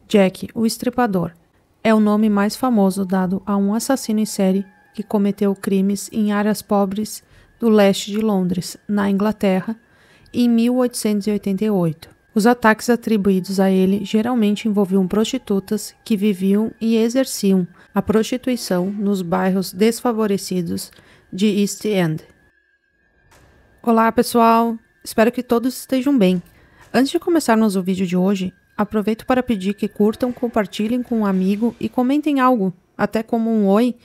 Jack, o Estripador, é o nome mais famoso dado a um assassino em série que cometeu crimes em áreas pobres do leste de Londres, na Inglaterra, em 1888. Os ataques atribuídos a ele geralmente envolviam prostitutas que viviam e exerciam a prostituição nos bairros desfavorecidos de East End. Olá pessoal, espero que todos estejam bem. Antes de começarmos o vídeo de hoje, aproveito para pedir que curtam, compartilhem com um amigo e comentem algo, até como um oi.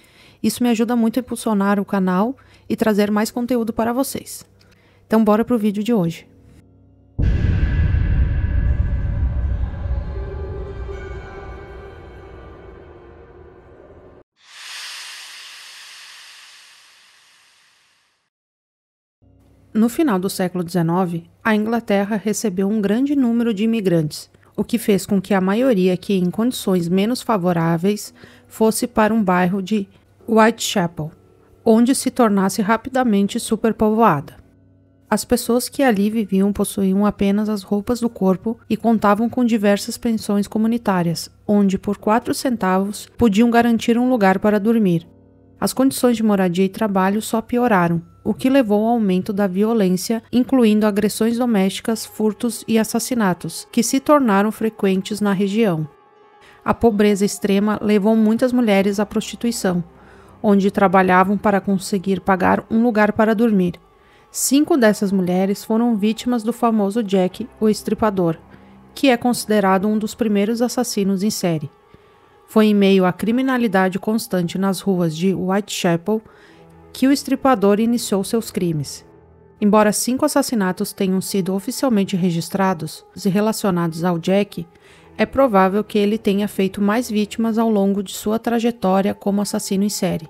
Isso me ajuda muito a impulsionar o canal e trazer mais conteúdo para vocês. Então bora pro vídeo de hoje. No final do século XIX, a Inglaterra recebeu um grande número de imigrantes, o que fez com que a maioria que em condições menos favoráveis fosse para um bairro de Whitechapel, onde se tornasse rapidamente superpovoada. As pessoas que ali viviam possuíam apenas as roupas do corpo e contavam com diversas pensões comunitárias, onde por 4 centavos podiam garantir um lugar para dormir. As condições de moradia e trabalho só pioraram, o que levou ao aumento da violência, incluindo agressões domésticas, furtos e assassinatos, que se tornaram frequentes na região. A pobreza extrema levou muitas mulheres à prostituição, onde trabalhavam para conseguir pagar um lugar para dormir. 5 dessas mulheres foram vítimas do famoso Jack, o Estripador, que é considerado um dos primeiros assassinos em série. Foi em meio à criminalidade constante nas ruas de Whitechapel que o Estripador iniciou seus crimes. Embora 5 assassinatos tenham sido oficialmente registrados e relacionados ao Jack, é provável que ele tenha feito mais vítimas ao longo de sua trajetória como assassino em série.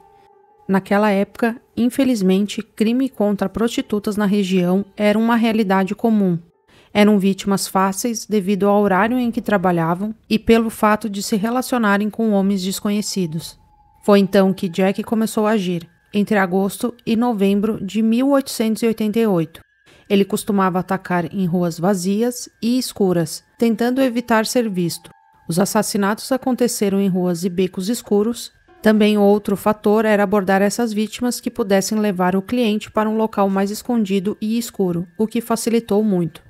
Naquela época, infelizmente, crime contra prostitutas na região era uma realidade comum. Eram vítimas fáceis devido ao horário em que trabalhavam e pelo fato de se relacionarem com homens desconhecidos. Foi então que Jack começou a agir, entre agosto e novembro de 1888. Ele costumava atacar em ruas vazias e escuras, tentando evitar ser visto. Os assassinatos aconteceram em ruas e becos escuros. Também outro fator era abordar essas vítimas que pudessem levar o cliente para um local mais escondido e escuro, o que facilitou muito.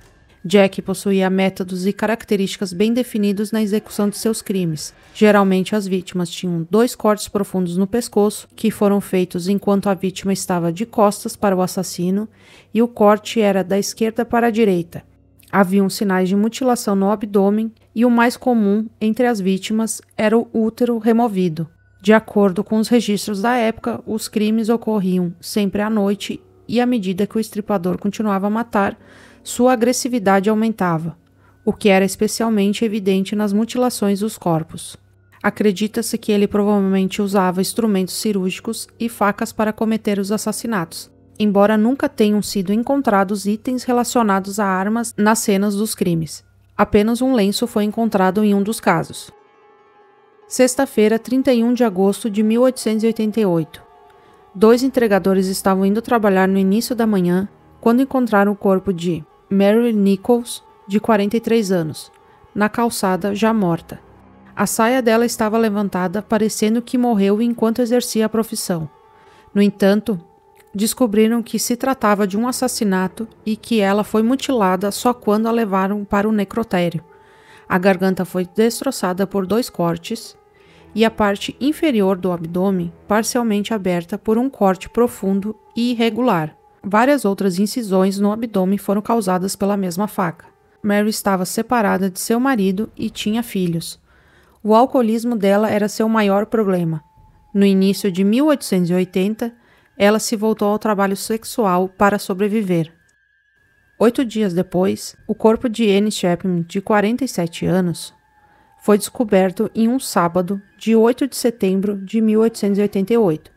Jack possuía métodos e características bem definidos na execução de seus crimes. Geralmente as vítimas tinham 2 cortes profundos no pescoço, que foram feitos enquanto a vítima estava de costas para o assassino, e o corte era da esquerda para a direita. Haviam sinais de mutilação no abdômen, e o mais comum entre as vítimas era o útero removido. De acordo com os registros da época, os crimes ocorriam sempre à noite, e à medida que o estripador continuava a matar, sua agressividade aumentava, o que era especialmente evidente nas mutilações dos corpos. Acredita-se que ele provavelmente usava instrumentos cirúrgicos e facas para cometer os assassinatos, embora nunca tenham sido encontrados itens relacionados a armas nas cenas dos crimes. Apenas um lenço foi encontrado em um dos casos. Sexta-feira, 31 de agosto de 1888. 2 entregadores estavam indo trabalhar no início da manhã quando encontraram o corpo de Mary Nichols, de 43 anos, na calçada já morta. A saia dela estava levantada, parecendo que morreu enquanto exercia a profissão. No entanto, descobriram que se tratava de um assassinato e que ela foi mutilada só quando a levaram para o necrotério. A garganta foi destroçada por 2 cortes e a parte inferior do abdômen parcialmente aberta por um corte profundo e irregular. Várias outras incisões no abdômen foram causadas pela mesma faca. Mary estava separada de seu marido e tinha filhos. O alcoolismo dela era seu maior problema. No início de 1880, ela se voltou ao trabalho sexual para sobreviver. 8 dias depois, o corpo de Anne Chapman, de 47 anos, foi descoberto em um sábado de 8 de setembro de 1888,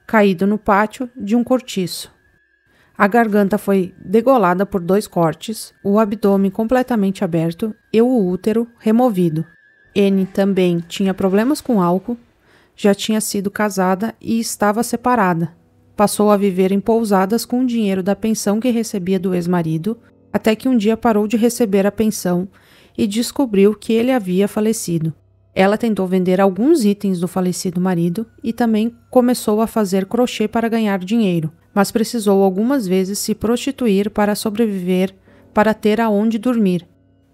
caído no pátio de um cortiço. A garganta foi degolada por 2 cortes, o abdômen completamente aberto e o útero removido. Anne também tinha problemas com álcool, já tinha sido casada e estava separada. Passou a viver em pousadas com o dinheiro da pensão que recebia do ex-marido, até que um dia parou de receber a pensão e descobriu que ele havia falecido. Ela tentou vender alguns itens do falecido marido e também começou a fazer crochê para ganhar dinheiro, mas precisou algumas vezes se prostituir para sobreviver, para ter aonde dormir.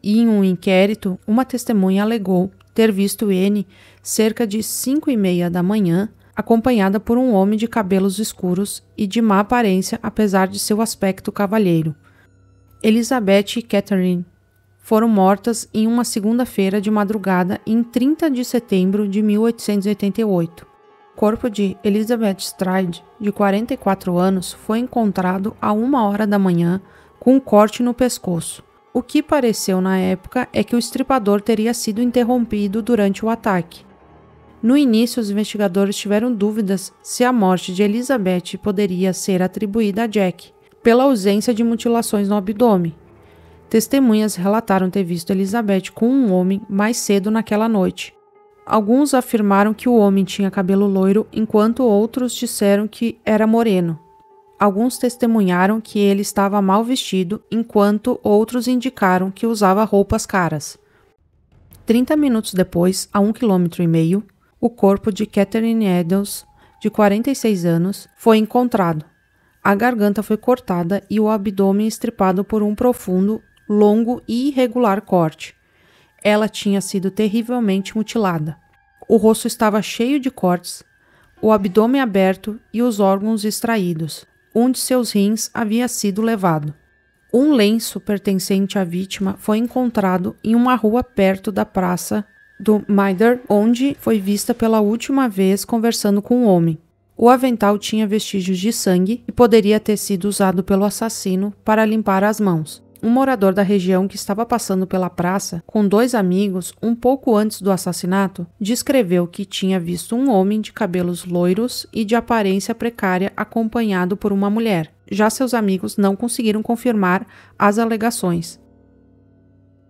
E em um inquérito, uma testemunha alegou ter visto Anne cerca de 5:30 da manhã, acompanhada por um homem de cabelos escuros e de má aparência, apesar de seu aspecto cavalheiro. Elizabeth e Catherine foram mortas em uma segunda-feira de madrugada em 30 de setembro de 1888. O corpo de Elizabeth Stride, de 44 anos, foi encontrado a 1h da manhã com um corte no pescoço. O que pareceu na época é que o estripador teria sido interrompido durante o ataque. No início, os investigadores tiveram dúvidas se a morte de Elizabeth poderia ser atribuída a Jack, pela ausência de mutilações no abdômen. Testemunhas relataram ter visto Elizabeth com um homem mais cedo naquela noite. Alguns afirmaram que o homem tinha cabelo loiro, enquanto outros disseram que era moreno. Alguns testemunharam que ele estava mal vestido, enquanto outros indicaram que usava roupas caras. 30 minutos depois, a 1,5 km, o corpo de Catherine Eddowes, de 46 anos, foi encontrado. A garganta foi cortada e o abdômen estripado por um profundo, longo e irregular corte. Ela tinha sido terrivelmente mutilada. O rosto estava cheio de cortes, o abdômen aberto e os órgãos extraídos. Um de seus rins havia sido levado. Um lenço pertencente à vítima foi encontrado em uma rua perto da praça do Mitre, onde foi vista pela última vez conversando com um homem. O avental tinha vestígios de sangue e poderia ter sido usado pelo assassino para limpar as mãos. Um morador da região que estava passando pela praça com 2 amigos um pouco antes do assassinato descreveu que tinha visto um homem de cabelos loiros e de aparência precária acompanhado por uma mulher. Já seus amigos não conseguiram confirmar as alegações.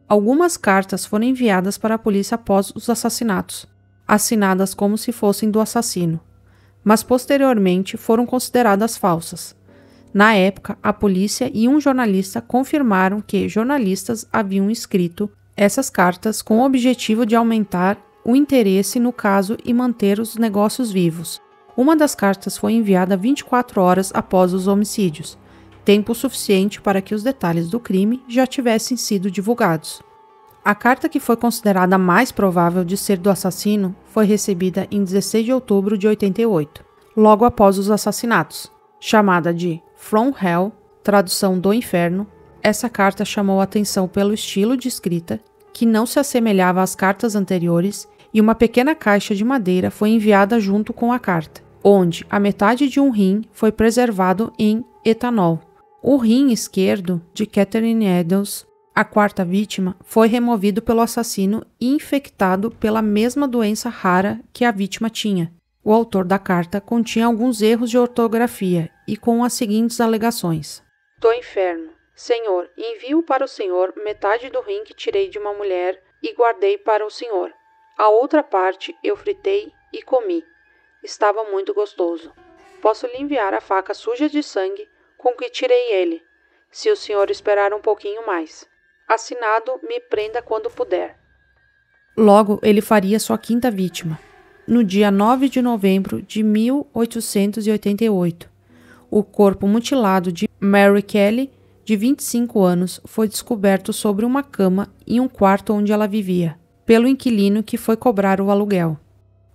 Algumas cartas foram enviadas para a polícia após os assassinatos, assinadas como se fossem do assassino, mas posteriormente foram consideradas falsas. Na época, a polícia e um jornalista confirmaram que jornalistas haviam escrito essas cartas com o objetivo de aumentar o interesse no caso e manter os negócios vivos. Uma das cartas foi enviada 24 horas após os homicídios, tempo suficiente para que os detalhes do crime já tivessem sido divulgados. A carta que foi considerada mais provável de ser do assassino foi recebida em 16 de outubro de 88, logo após os assassinatos. Chamada de From Hell, tradução do inferno, essa carta chamou a atenção pelo estilo de escrita, que não se assemelhava às cartas anteriores, e uma pequena caixa de madeira foi enviada junto com a carta, onde a metade de um rim foi preservado em etanol. O rim esquerdo de Catherine Eddowes, a quarta vítima, foi removido pelo assassino e infectado pela mesma doença rara que a vítima tinha. O autor da carta continha alguns erros de ortografia e com as seguintes alegações: do inferno. Senhor, envio para o senhor metade do rim que tirei de uma mulher e guardei para o senhor. A outra parte eu fritei e comi. Estava muito gostoso. Posso lhe enviar a faca suja de sangue com que tirei ele, se o senhor esperar um pouquinho mais. Assinado, me prenda quando puder. Logo, ele faria sua quinta vítima. No dia 9 de novembro de 1888, o corpo mutilado de Mary Kelly, de 25 anos, foi descoberto sobre uma cama em um quarto onde ela vivia, pelo inquilino que foi cobrar o aluguel.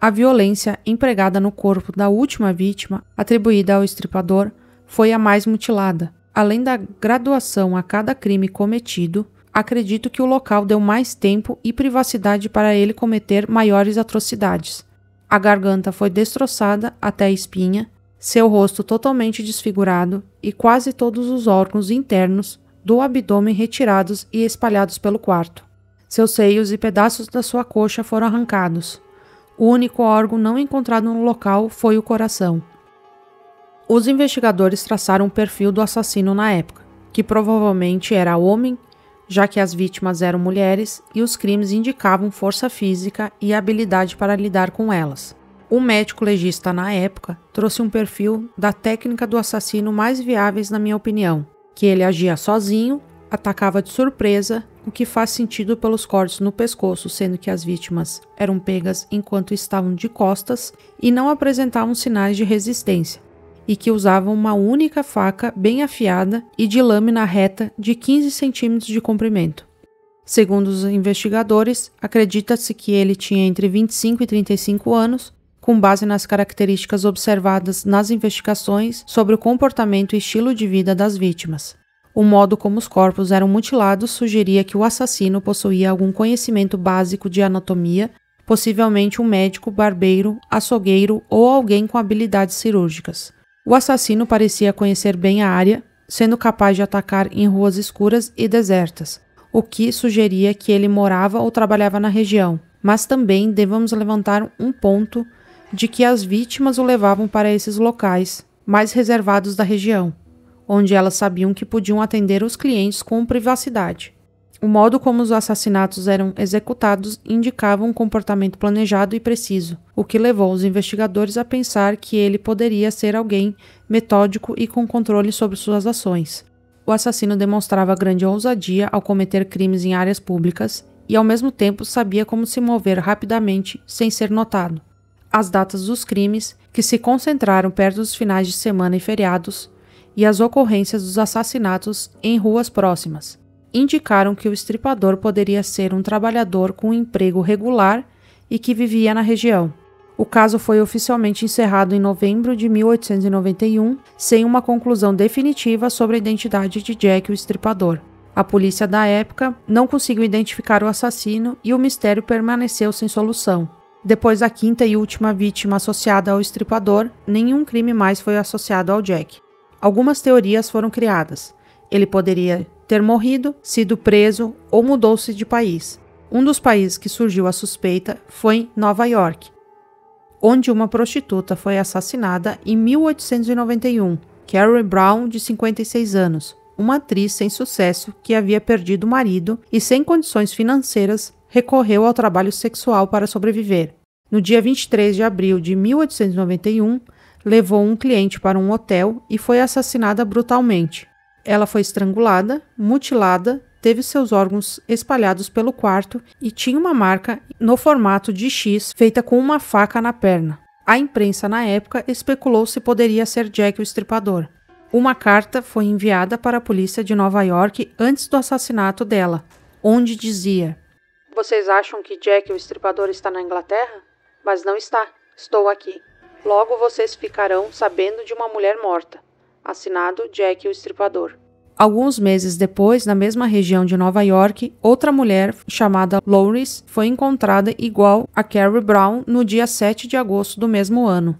A violência empregada no corpo da última vítima, atribuída ao estripador, foi a mais mutilada. Além da graduação a cada crime cometido, acredito que o local deu mais tempo e privacidade para ele cometer maiores atrocidades. A garganta foi destroçada até a espinha, seu rosto totalmente desfigurado e quase todos os órgãos internos do abdômen retirados e espalhados pelo quarto. Seus seios e pedaços da sua coxa foram arrancados. O único órgão não encontrado no local foi o coração. Os investigadores traçaram um perfil do assassino na época, que provavelmente era homem, já que as vítimas eram mulheres e os crimes indicavam força física e habilidade para lidar com elas. O médico legista na época trouxe um perfil da técnica do assassino mais viáveis na minha opinião, que ele agia sozinho atacava de surpresa, o que faz sentido pelos cortes no pescoço, sendo que as vítimas eram pegas enquanto estavam de costas e não apresentavam sinais de resistência, e que usavam uma única faca bem afiada e de lâmina reta de 15 centímetros de comprimento. Segundo os investigadores, acredita-se que ele tinha entre 25 e 35 anos, com base nas características observadas nas investigações sobre o comportamento e estilo de vida das vítimas. O modo como os corpos eram mutilados sugeria que o assassino possuía algum conhecimento básico de anatomia, possivelmente um médico, barbeiro, açougueiro ou alguém com habilidades cirúrgicas. O assassino parecia conhecer bem a área, sendo capaz de atacar em ruas escuras e desertas, o que sugeria que ele morava ou trabalhava na região. Mas também devemos levantar um ponto de que as vítimas o levavam para esses locais mais reservados da região, onde elas sabiam que podiam atender os clientes com privacidade. O modo como os assassinatos eram executados indicava um comportamento planejado e preciso, o que levou os investigadores a pensar que ele poderia ser alguém metódico e com controle sobre suas ações. O assassino demonstrava grande ousadia ao cometer crimes em áreas públicas e, ao mesmo tempo, sabia como se mover rapidamente sem ser notado. As datas dos crimes, que se concentraram perto dos finais de semana e feriados, e as ocorrências dos assassinatos em ruas próximas, indicaram que o estripador poderia ser um trabalhador com um emprego regular e que vivia na região. O caso foi oficialmente encerrado em novembro de 1891, sem uma conclusão definitiva sobre a identidade de Jack o Estripador. A polícia da época não conseguiu identificar o assassino e o mistério permaneceu sem solução. Depois da quinta e última vítima associada ao estripador, nenhum crime mais foi associado ao Jack. Algumas teorias foram criadas. Ele poderia ter morrido, sido preso ou mudou-se de país. Um dos países que surgiu a suspeita foi Nova York, onde uma prostituta foi assassinada em 1891, Carrie Brown, de 56 anos, uma atriz sem sucesso que havia perdido o marido e sem condições financeiras recorreu ao trabalho sexual para sobreviver. No dia 23 de abril de 1891, levou um cliente para um hotel e foi assassinada brutalmente. Ela foi estrangulada, mutilada, teve seus órgãos espalhados pelo quarto e tinha uma marca no formato de X feita com uma faca na perna. A imprensa na época especulou se poderia ser Jack o Estripador. Uma carta foi enviada para a polícia de Nova York antes do assassinato dela, onde dizia: "Vocês acham que Jack o Estripador está na Inglaterra? Mas não está. Estou aqui. Logo vocês ficarão sabendo de uma mulher morta. Assinado Jack o Estripador." Alguns meses depois, na mesma região de Nova York, outra mulher chamada Louris foi encontrada igual a Carrie Brown no dia 7 de agosto do mesmo ano.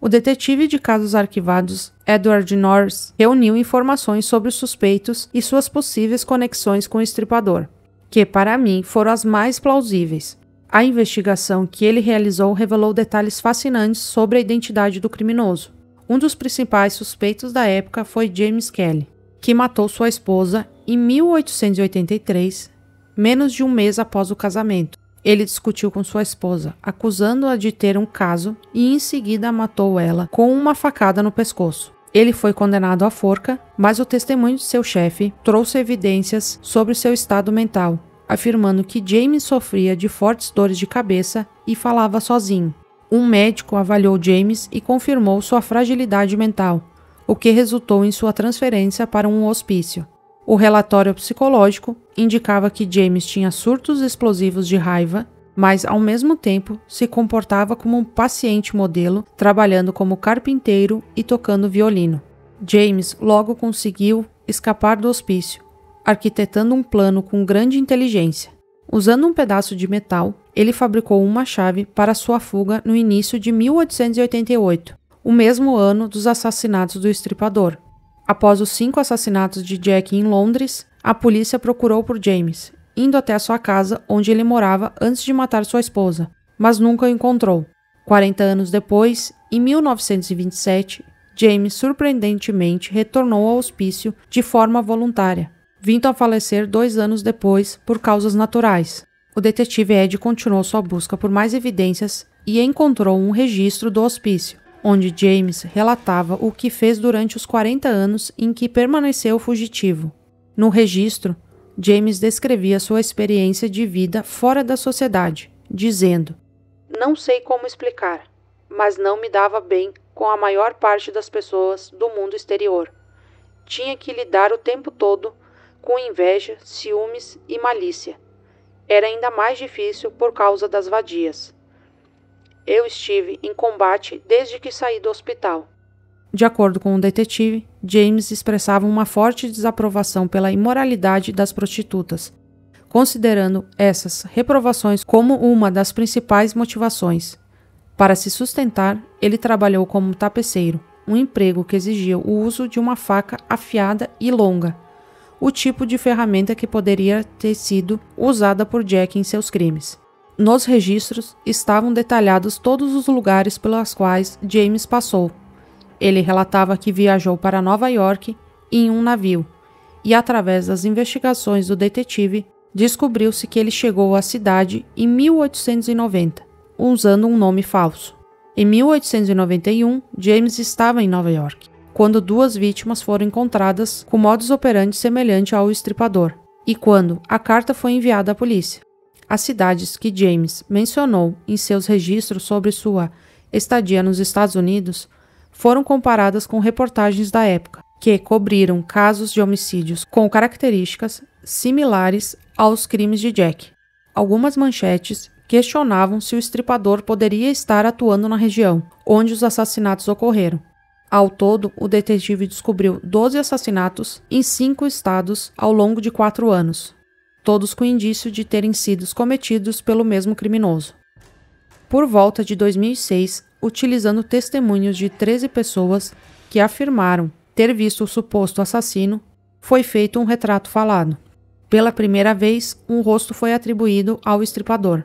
O detetive de casos arquivados Edward Norris reuniu informações sobre os suspeitos e suas possíveis conexões com o estripador, que, para mim, foram as mais plausíveis. A investigação que ele realizou revelou detalhes fascinantes sobre a identidade do criminoso. Um dos principais suspeitos da época foi James Kelly, que matou sua esposa em 1883, menos de um mês após o casamento. Ele discutiu com sua esposa, acusando-a de ter um caso e em seguida matou ela com uma facada no pescoço. Ele foi condenado à forca, mas o testemunho de seu chefe trouxe evidências sobre seu estado mental, afirmando que James sofria de fortes dores de cabeça e falava sozinho. Um médico avaliou James e confirmou sua fragilidade mental, o que resultou em sua transferência para um hospício. O relatório psicológico indicava que James tinha surtos explosivos de raiva, mas ao mesmo tempo se comportava como um paciente modelo, trabalhando como carpinteiro e tocando violino. James logo conseguiu escapar do hospício, arquitetando um plano com grande inteligência. Usando um pedaço de metal, ele fabricou uma chave para sua fuga no início de 1888. O mesmo ano dos assassinatos do estripador. Após os 5 assassinatos de Jack em Londres, a polícia procurou por James, indo até a sua casa onde ele morava antes de matar sua esposa, mas nunca o encontrou. 40 anos depois, em 1927, James surpreendentemente retornou ao hospício de forma voluntária, vindo a falecer 2 anos depois por causas naturais. O detetive Ed continuou sua busca por mais evidências e encontrou um registro do hospício, onde James relatava o que fez durante os 40 anos em que permaneceu fugitivo. No registro, James descrevia sua experiência de vida fora da sociedade, dizendo: "Não sei como explicar, mas não me dava bem com a maior parte das pessoas do mundo exterior. Tinha que lidar o tempo todo com inveja, ciúmes e malícia. Era ainda mais difícil por causa das vadias. Eu estive em combate desde que saí do hospital." De acordo com o detetive, James expressava uma forte desaprovação pela imoralidade das prostitutas, considerando essas reprovações como uma das principais motivações. Para se sustentar, ele trabalhou como tapeceiro, um emprego que exigia o uso de uma faca afiada e longa, o tipo de ferramenta que poderia ter sido usada por Jack em seus crimes. Nos registros estavam detalhados todos os lugares pelos quais James passou. Ele relatava que viajou para Nova York em um navio, e através das investigações do detetive, descobriu-se que ele chegou à cidade em 1890, usando um nome falso. Em 1891, James estava em Nova York, quando 2 vítimas foram encontradas com modus operandi semelhante ao estripador, e quando a carta foi enviada à polícia. As cidades que James mencionou em seus registros sobre sua estadia nos Estados Unidos foram comparadas com reportagens da época, que cobriram casos de homicídios com características similares aos crimes de Jack. Algumas manchetes questionavam se o estripador poderia estar atuando na região onde os assassinatos ocorreram. Ao todo, o detetive descobriu 12 assassinatos em 5 estados ao longo de 4 anos, todos com indício de terem sido cometidos pelo mesmo criminoso. Por volta de 2006, utilizando testemunhos de 13 pessoas que afirmaram ter visto o suposto assassino, foi feito um retrato falado. Pela primeira vez, um rosto foi atribuído ao estripador.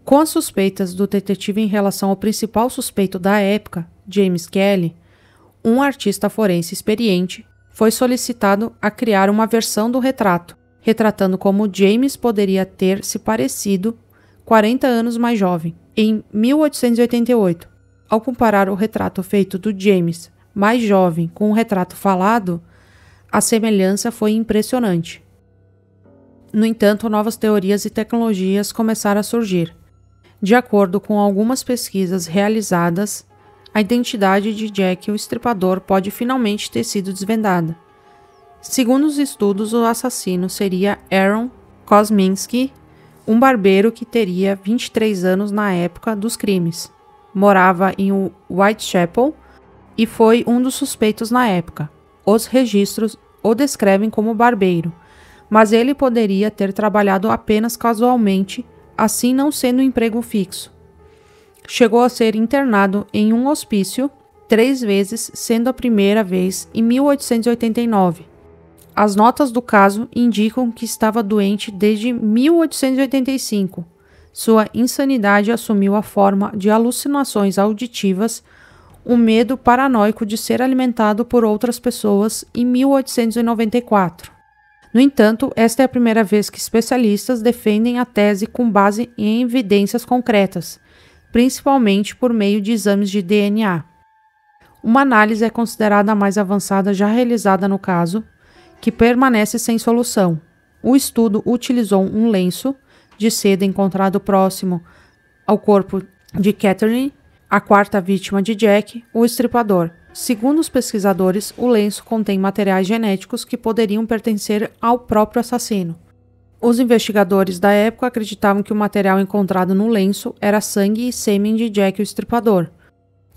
Com as suspeitas do detetive em relação ao principal suspeito da época, James Kelly, um artista forense experiente foi solicitado a criar uma versão do retrato, retratando como James poderia ter se parecido 40 anos mais jovem, em 1888. Ao comparar o retrato feito do James mais jovem com o retrato falado, a semelhança foi impressionante. No entanto, novas teorias e tecnologias começaram a surgir. De acordo com algumas pesquisas realizadas, a identidade de Jack o Estripador pode finalmente ter sido desvendada. Segundo os estudos, o assassino seria Aaron Kosminski, um barbeiro que teria 23 anos na época dos crimes. Morava em Whitechapel e foi um dos suspeitos na época. Os registros o descrevem como barbeiro, mas ele poderia ter trabalhado apenas casualmente, assim não sendo um emprego fixo. Chegou a ser internado em um hospício 3 vezes, sendo a primeira vez em 1889. As notas do caso indicam que estava doente desde 1885. Sua insanidade assumiu a forma de alucinações auditivas, um medo paranoico de ser alimentado por outras pessoas em 1894. No entanto, esta é a primeira vez que especialistas defendem a tese com base em evidências concretas, principalmente por meio de exames de DNA. Uma análise é considerada a mais avançada já realizada no caso, que permanece sem solução. O estudo utilizou um lenço de seda encontrado próximo ao corpo de Catherine, a 4ª vítima de Jack, o estripador. Segundo os pesquisadores, o lenço contém materiais genéticos que poderiam pertencer ao próprio assassino. Os investigadores da época acreditavam que o material encontrado no lenço era sangue e sêmen de Jack o Estripador.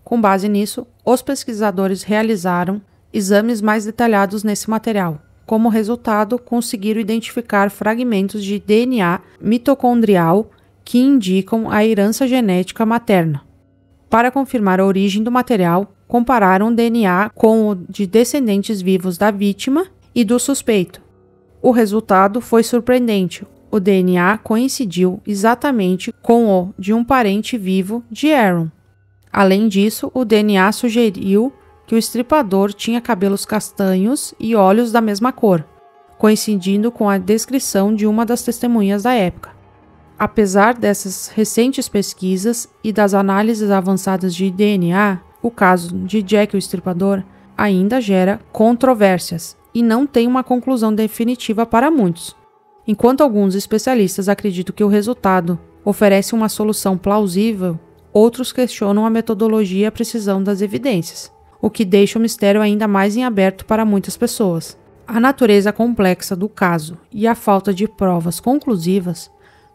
Com base nisso, os pesquisadores realizaram exames mais detalhados nesse material. Como resultado, conseguiram identificar fragmentos de DNA mitocondrial que indicam a herança genética materna. Para confirmar a origem do material, compararam o DNA com o de descendentes vivos da vítima e do suspeito. O resultado foi surpreendente. O DNA coincidiu exatamente com o de um parente vivo de Aaron. Além disso, o DNA sugeriu que o estripador tinha cabelos castanhos e olhos da mesma cor, coincidindo com a descrição de uma das testemunhas da época. Apesar dessas recentes pesquisas e das análises avançadas de DNA, o caso de Jack o Estripador ainda gera controvérsias e não tem uma conclusão definitiva para muitos. Enquanto alguns especialistas acreditam que o resultado oferece uma solução plausível, outros questionam a metodologia e a precisão das evidências, o que deixa o mistério ainda mais em aberto para muitas pessoas. A natureza complexa do caso e a falta de provas conclusivas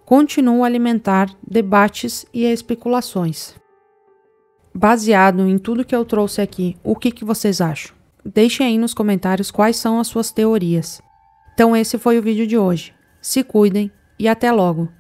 continuam a alimentar debates e especulações. Baseado em tudo que eu trouxe aqui, o que vocês acham? Deixem aí nos comentários quais são as suas teorias. Então esse foi o vídeo de hoje. Se cuidem e até logo!